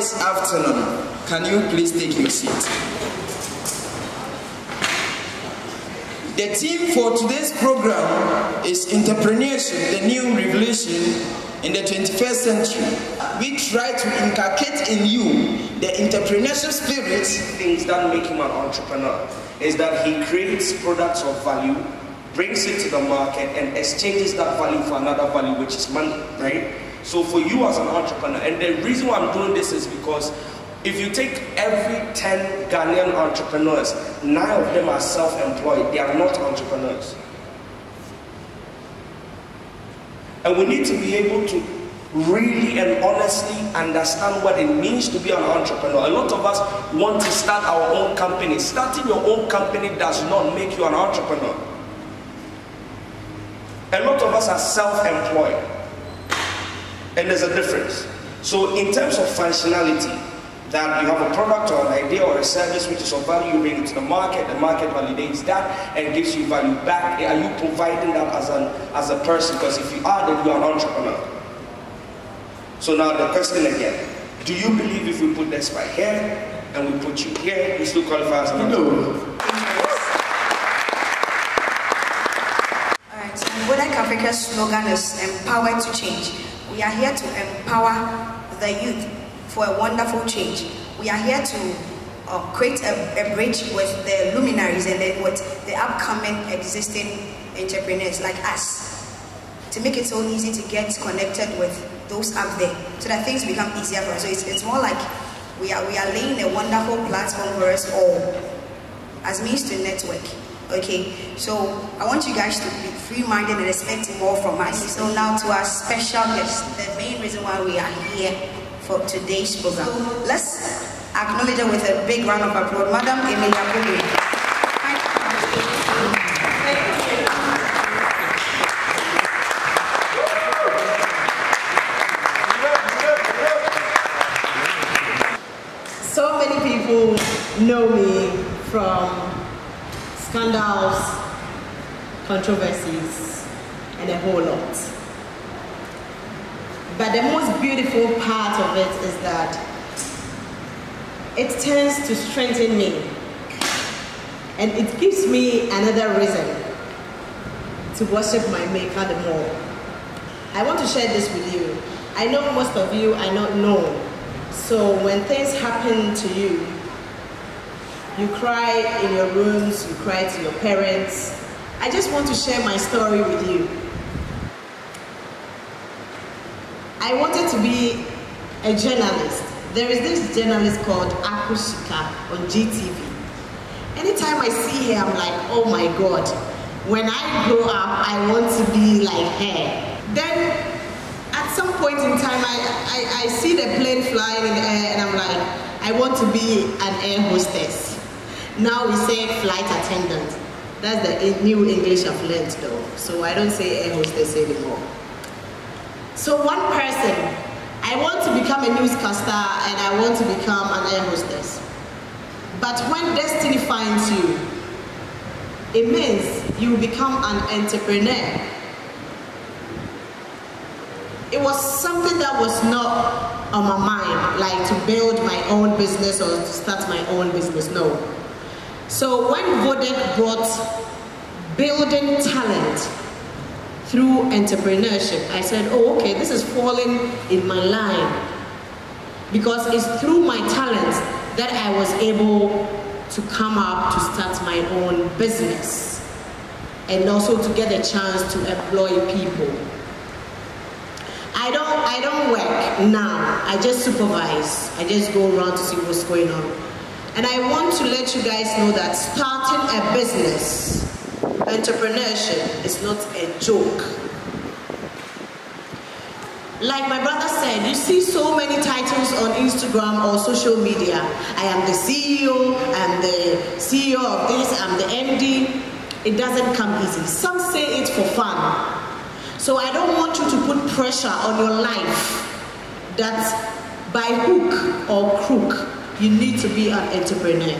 this afternoon. Can you please take your seat? The theme for today's program is entrepreneurship, the new revolution in the 21st century. We try to inculcate in you the entrepreneurship spirit. Things that make him an entrepreneur is that he creates products of value, brings it to the market, and exchanges that value for another value, which is money, right? So for you as an entrepreneur, and the reason why I'm doing this is because if you take every 10 Ghanaian entrepreneurs, 9 of them are self-employed. They are not entrepreneurs. And we need to be able to really and honestly understand what it means to be an entrepreneur. A lot of us want to start our own company. Starting your own company does not make you an entrepreneur. A lot of us are self-employed. And there's a difference. So in terms of functionality, that you have a product or an idea or a service which is of value, you bring it to the market validates that and gives you value back. Are you providing that as a person? Because if you are, then you are an entrepreneur. So now the question again, do you believe if we put this right here and we put you here, you still qualify as an entrepreneur? Alright, so Vodec Africa's slogan is empowered to change. We are here to empower the youth for a wonderful change. We are here to create a bridge with the luminaries and then with the upcoming existing entrepreneurs like us, to make it so easy to get connected with those up there so that things become easier for us. So it's more like we are laying a wonderful platform for us all as means to network. Okay, so I want you guys to be free-minded and expect more from us. So now to our special guest, the main reason why we are here for today's program. Let's acknowledge her with a big round of applause, Madam Emelia Brobbey. So many people know me from scandals, controversies, and a whole lot. But the most beautiful part of it is that it tends to strengthen me, and it gives me another reason to worship my Maker the more. I want to share this with you. I know most of you are not known, so when things happen to you, you cry in your rooms, you cry to your parents. I just want to share my story with you. I wanted to be a journalist. There is this journalist called Akushika on GTV. Anytime I see her, I'm like, oh my God, when I grow up, I want to be like her. Then, at some point in time, I see the plane flying in the air, and I'm like, I want to be an air hostess. Now we say flight attendant. That's the new English I've learned though, so I don't say air hostess anymore. So one person, I want to become a newscaster and I want to become an air hostess. But when destiny finds you, it means you become an entrepreneur. It was something that was not on my mind, like to build my own business or to start my own business, no. So when Vodec brought building talent through entrepreneurship, I said, oh, okay, this is falling in my line, because it's through my talents that I was able to come up to start my own business and also to get a chance to employ people. I don't work now, I just supervise. I just go around to see what's going on. And I want to let you guys know that starting a business, entrepreneurship, is not a joke. Like my brother said, you see so many titles on Instagram or social media. I am the CEO, I'm the CEO of this, I'm the MD. It doesn't come easy. Some say it for fun. So I don't want you to put pressure on your life that by hook or crook, you need to be an entrepreneur.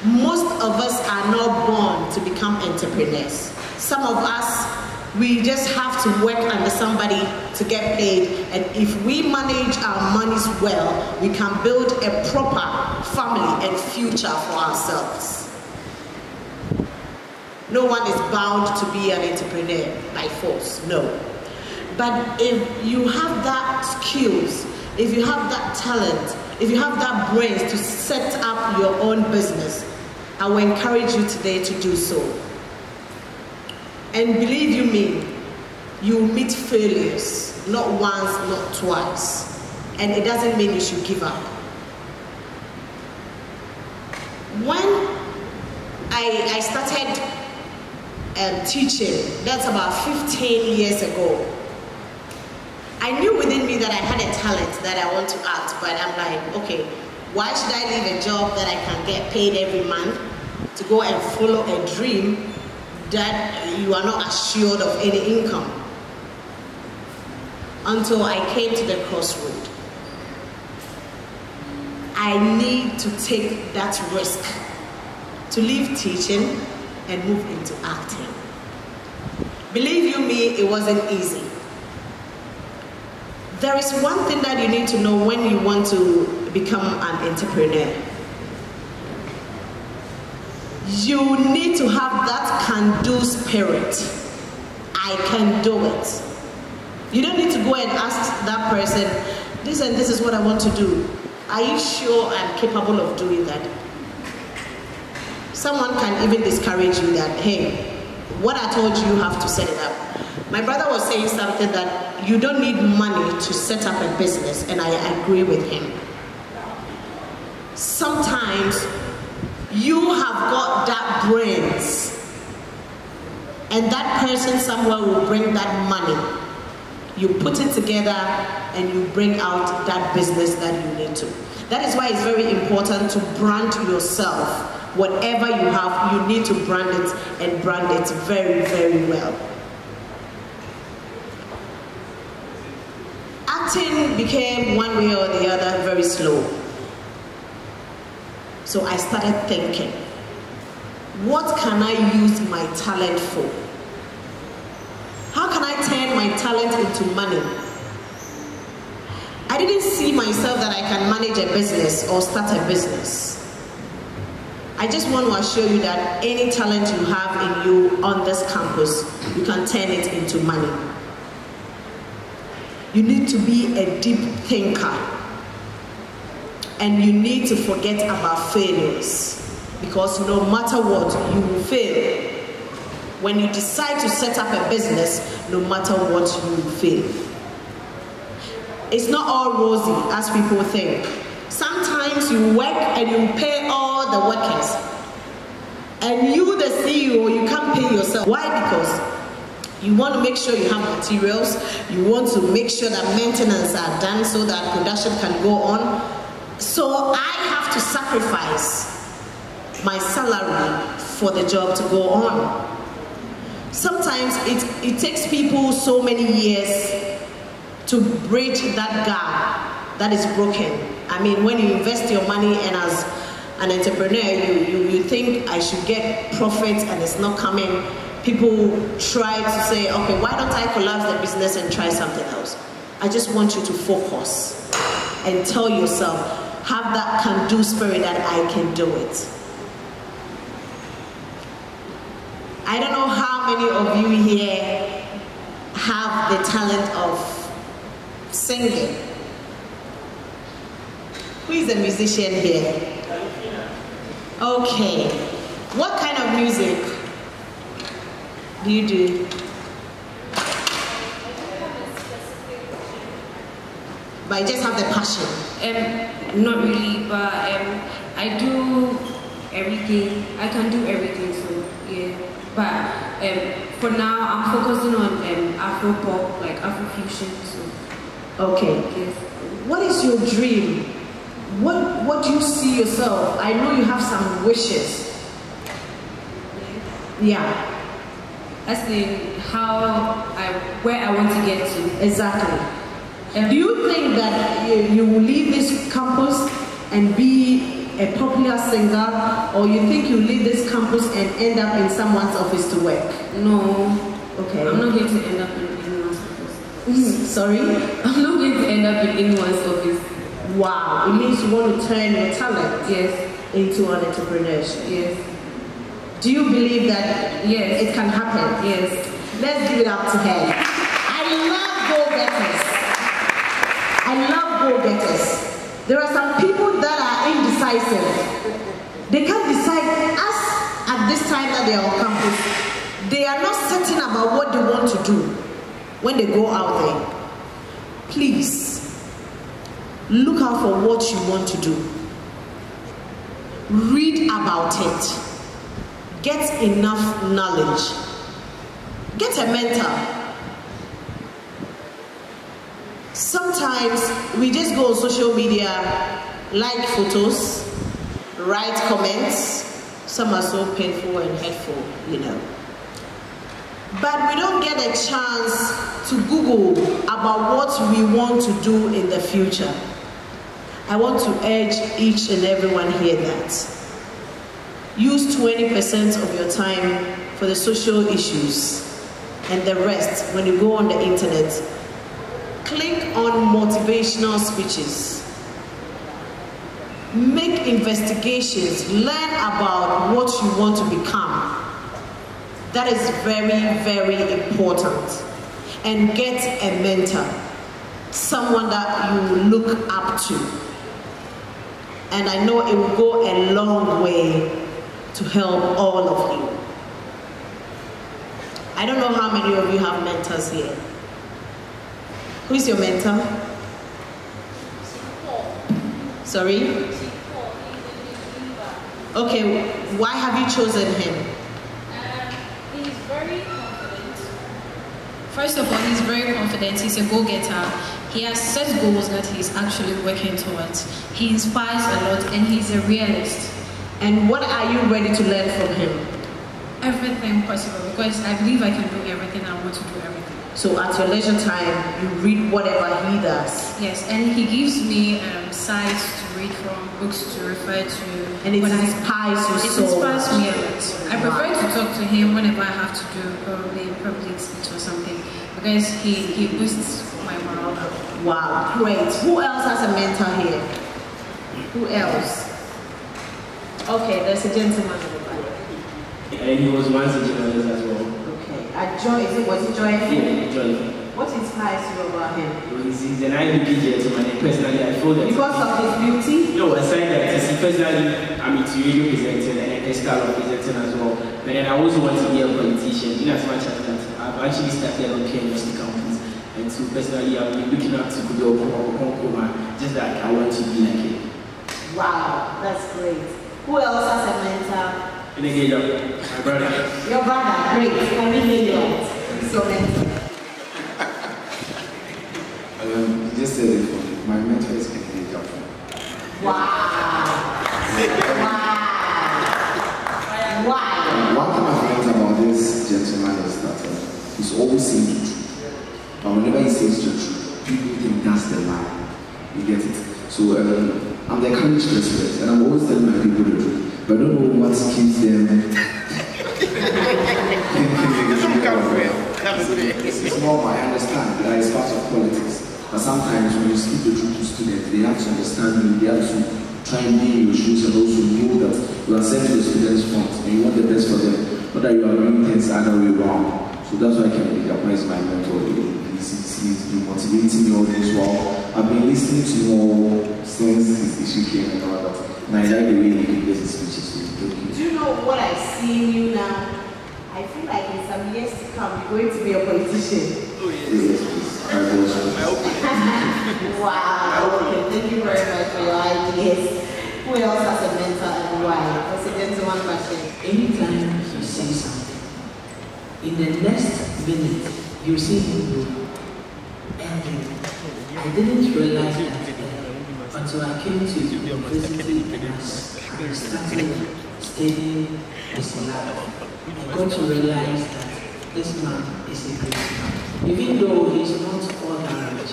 Most of us are not born to become entrepreneurs. Some of us We just have to work under somebody to get paid, and if we manage our monies well, we can build a proper family and future for ourselves. No one is bound to be an entrepreneur by force, no. But if you have that skills, if you have that talent, if you have that brains to set up your own business, I will encourage you today to do so. And believe you me, you will meet failures, not once, not twice. And it doesn't mean you should give up. When I started teaching, that's about 15 years ago, I knew within me that I had a talent that I want to act, but I'm like, okay, why should I leave a job that I can get paid every month to go and follow a dream that you are not assured of any income? Until I came to the crossroad. I need to take that risk to leave teaching and move into acting. Believe you me, it wasn't easy. There is one thing that you need to know when you want to become an entrepreneur. You need to have that can-do spirit. I can do it. You don't need to go and ask that person, this and this is what I want to do. Are you sure I'm capable of doing that? Someone can even discourage you that, hey, what I told you, you have to set it up. My brother was saying something that you don't need money to set up a business, and I agree with him. Sometimes you have got that brains, and that person somewhere will bring that money. You put it together and you bring out that business that you need to. That is why it's very important to brand yourself. Whatever you have, you need to brand it, and brand it very, very well. Acting became one way or the other very slow. So I started thinking, what can I use my talent for? How can I turn my talent into money? I didn't see myself that I can manage a business or start a business. I just want to assure you that any talent you have in you on this campus, you can turn it into money. You need to be a deep thinker. And you need to forget about failures. Because no matter what, you will fail. When you decide to set up a business, no matter what, you will fail. It's not all rosy, as people think. Sometimes you work and you pay all the workers. And you, the CEO, you can't pay yourself. Why? Because you want to make sure you have materials. You want to make sure that maintenance are done so that production can go on. So I have to sacrifice my salary for the job to go on. Sometimes it takes people so many years to bridge that gap that is broken. I mean, when you invest your money and as an entrepreneur, you think I should get profits and it's not coming. People try to say, okay, why don't I collapse the business and try something else? I just want you to focus and tell yourself, have that can-do spirit that I can do it. I don't know how many of you here have the talent of singing. Who is a musician here? Okay. What kind of music do you do? But you just have the passion? Not really, but I do everything. I can do everything, so yeah. But for now, I'm focusing on Afro pop, like Afro fusion. So. Okay. Yes. What is your dream? What do you see yourself? I know you have some wishes. Yeah. As in where I want to get to. Exactly. Do you think that you will leave this campus and be a popular singer, or you think you leave this campus and end up in someone's office to work? No. Okay. I'm not going to end up in anyone's office. Sorry? I'm not going to end up in anyone's office. Wow. It means you want to turn your talent into an entrepreneurship. Yes. Do you believe that it can happen? Yes. Let's give it up to her. I love go-getters. There are some people that are indecisive. They can't decide. As at this time that they are on campus, they are not certain about what they want to do when they go out there. Please, look out for what you want to do. Read about it. Get enough knowledge. Get a mentor. Sometimes we just go on social media, like photos, write comments. Some are so painful and hurtful, you know. But we don't get a chance to Google about what we want to do in the future. I want to urge each and everyone here that use 20% of your time for the social issues, and the rest, when you go on the internet, click on motivational speeches. Make investigations, learn about what you want to become. That is very, very important. And get a mentor, someone that you look up to. And I know it will go a long way to help all of you. I don't know how many of you have mentors here. Who is your mentor? Sorry? Okay, why have you chosen him? He's very confident. First of all, he's very confident. He's a go-getter. He has set goals that he's actually working towards. He inspires a lot, and he's a realist. And what are you ready to learn from him? Everything possible, because I believe I can do everything. I want to do everything. So at your leisure time, you read whatever he does? Yes, and he gives me sites to read from, books to refer to. And it inspires you so much. It inspires me a lot. I prefer to talk to him whenever I have to do probably a public speech or something, because he boosts my morale up. Wow, great. Who else has a mentor here? Who else? Okay, there's a gentleman in the back. And he was once a journalist as well. Okay, was it Joy? Yeah, Joy. What inspires you about him? He's an IBP gentleman, and personally I feel that... Because of his beauty? No, aside that, personally I'm into radio presenting and a style of presenting as well. But then I also want to be a politician, in as much as that I've actually started on university campus. And so personally I've been looking up to Kudo or just that I want to be like him. Wow, that's great. Who else has a mentor? And again, my brother. Your brother, great. Can we hear you? Who's your mentor? You just said it for me. My mentor is Emelia Brobbey. Wow. Wow. Why? One thing I've learned about this gentleman is that he's always saying the truth. But whenever he says the truth, people think that's the lie. You get it? So I'm the encouraged person, and I'm always telling my people the truth. But I don't know what keeps them. It's normal, I understand that it's part of politics. But sometimes when you speak the truth to students, they have to understand you, they have to try and be in your shoes and also know that you are setting the students front and you want the best for them. Not that you are doing things the other way around. So that's why I can pick up my mentor. He's been motivating me all this while. I've been listening to him all since his issue came and all that. And I like the way he gives his speeches. Do you know what I see in you now? I feel like in some years to come, you're going to be a politician. Oh, yes, please. Wow. Okay, thank you very much for your ideas. Who else has a mentor and why? That's a gentleman question. Anytime you say something, in the next minute, you see him do everything. I didn't realize that until I came to university and I started studying his life. I got to realize that this man is a great man. Even though he's not all that rich,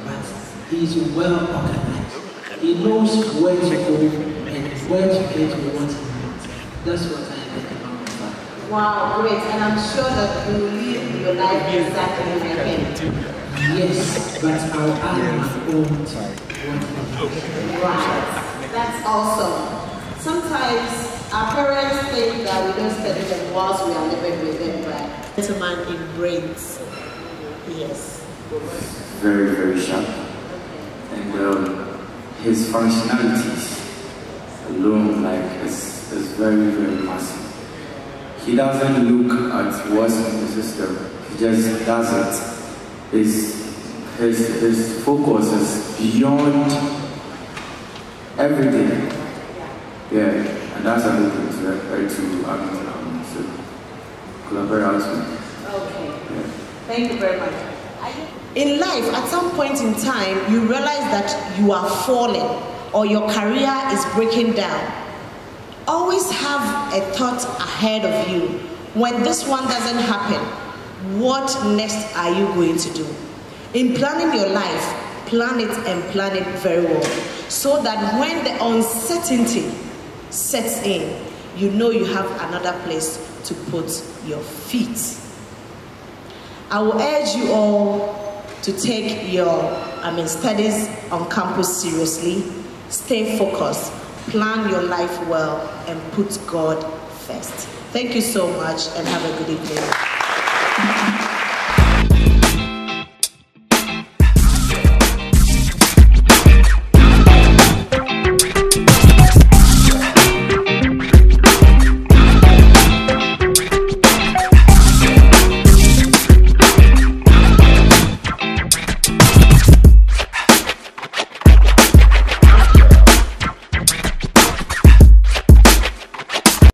but he's well organized. He knows where to go and where to get what he wants. That's what I like about my father. Wow, great. And I'm sure that you will live your life exactly like him. Yes, but I'll add my own. Right. That's awesome. Sometimes our parents think that we don't study them whilst we are living with them, right? Gentleman in brains. Yes. Very, very sharp. And his functionalities alone, like, is very, very massive. He doesn't look at what's in the system. He just does it. His focus is beyond everything. Yeah, and that's a good to collaborate with. Okay. Yeah. Thank you very much. In life, at some point in time, you realize that you are falling or your career is breaking down. Always have a thought ahead of you. When this one doesn't happen, what next are you going to do? In planning your life, plan it and plan it very well, so that when the uncertainty sets in, you know you have another place to put your feet. I will urge you all to take your studies on campus seriously, stay focused, plan your life well, and put God first. Thank you so much and have a good evening.